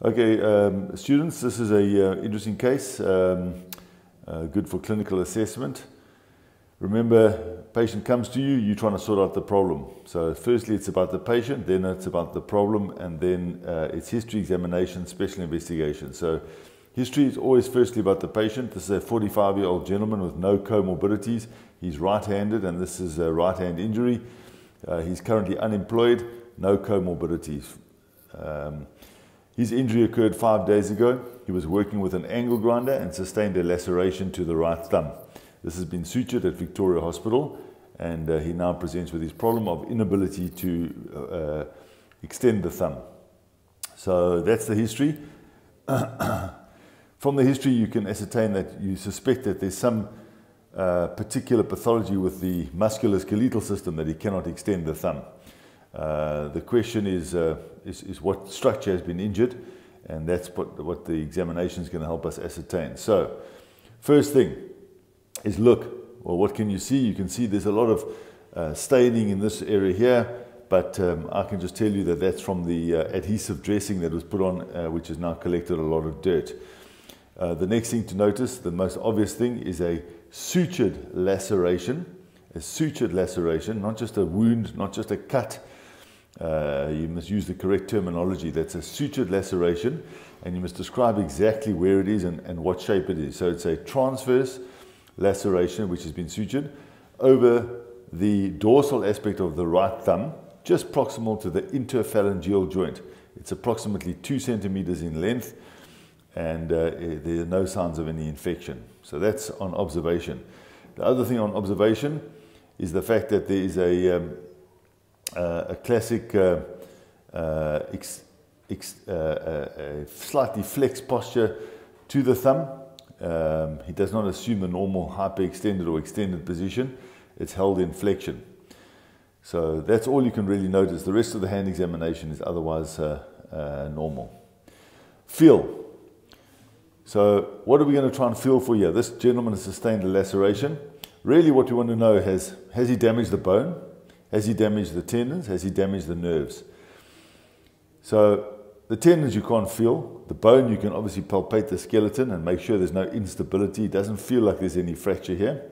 Okay, students, this is a interesting case, good for clinical assessment. Remember, patient comes to you, you're trying to sort out the problem. So firstly, it's about the patient, then it's about the problem, and then it's history, examination, special investigation. So history is always firstly about the patient. This is a 45-year-old gentleman with no comorbidities. He's right-handed, and this is a right-hand injury. He's currently unemployed, no comorbidities. His injury occurred 5 days ago. He was working with an angle grinder and sustained a laceration to the right thumb. This has been sutured at Victoria Hospital, and he now presents with his problem of inability to extend the thumb. So that's the history. From the history, you can ascertain that you suspect that there's some particular pathology with the musculoskeletal system that he cannot extend the thumb. The question is what structure has been injured, and that's what the examination is going to help us ascertain. So, first thing is look. Well, what can you see? You can see there's a lot of staining in this area here, but I can just tell you that that's from the adhesive dressing that was put on, which has now collected a lot of dirt. The next thing to notice, the most obvious thing, is a sutured laceration. A sutured laceration, not just a wound, not just a cut. You must use the correct terminology. That's a sutured laceration, and you must describe exactly where it is and what shape it is. So it's a transverse laceration which has been sutured over the dorsal aspect of the right thumb, just proximal to the interphalangeal joint. It's approximately 2 centimeters in length, and there are no signs of any infection. So that's on observation. The other thing on observation is the fact that there is a classic slightly flexed posture to the thumb. He does not assume a normal hyperextended or extended position. It's held in flexion. So that's all you can really notice. The rest of the hand examination is otherwise normal. Feel. So what are we going to try and feel for here? This gentleman has sustained a laceration. Really what we want to know has he damaged the bone? Has he damaged the tendons? Has he damaged the nerves? So the tendons you can't feel. The bone you can obviously palpate the skeleton and make sure there's no instability. It doesn't feel like there's any fracture here.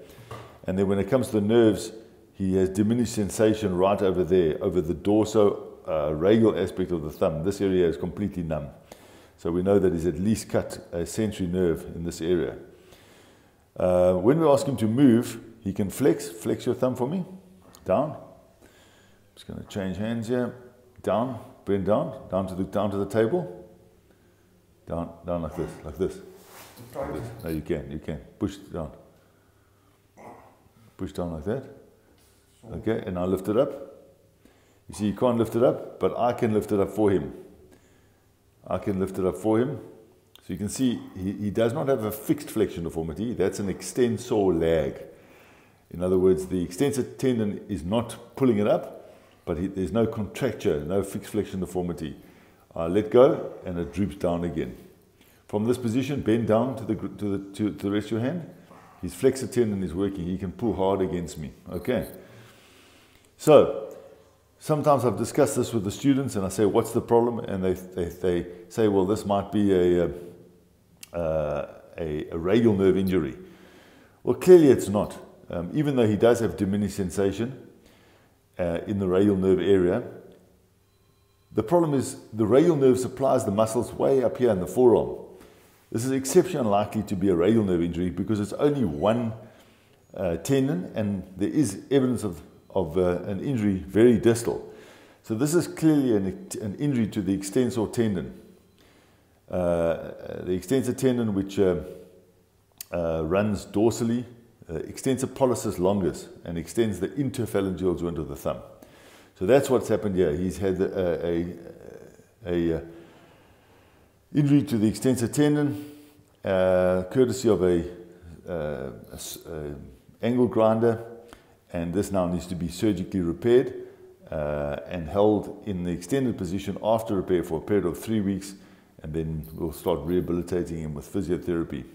And then when it comes to the nerves, he has diminished sensation right over there, over the dorso-radial aspect of the thumb. This area is completely numb. So we know that he's at least cut a sensory nerve in this area. When we ask him to move, he can flex your thumb for me, down. Just going to change hands here, down, bend down to the table, down like this, like this. No, you can, push down like that. Okay, and now lift it up. You see, you can't lift it up, but I can lift it up for him. So you can see he does not have a fixed flexion deformity. That's an extensor lag. In other words, the extensor tendon is not pulling it up, but there's no contracture, no fixed flexion deformity. I let go, and it droops down again. From this position, bend down to the rest of your hand. His flexor tendon is working. He can pull hard against me. Okay. So sometimes I've discussed this with the students, and I say, "What's the problem?" And they say, "Well, this might be a radial nerve injury." Well, clearly it's not. Even though he does have diminished sensation in the radial nerve area, the problem is the radial nerve supplies the muscles way up here in the forearm. This is exceptionally unlikely to be a radial nerve injury because it's only one tendon, and there is evidence of an injury very distal. So this is clearly an injury to the extensor tendon. The extensor tendon, which runs dorsally, extensor pollicis longus, and extends the interphalangeal joint of the thumb. So that's what's happened here. He's had a injury to the extensor tendon, courtesy of a angle grinder, and this now needs to be surgically repaired and held in the extended position after repair for a period of 3 weeks, and then we'll start rehabilitating him with physiotherapy.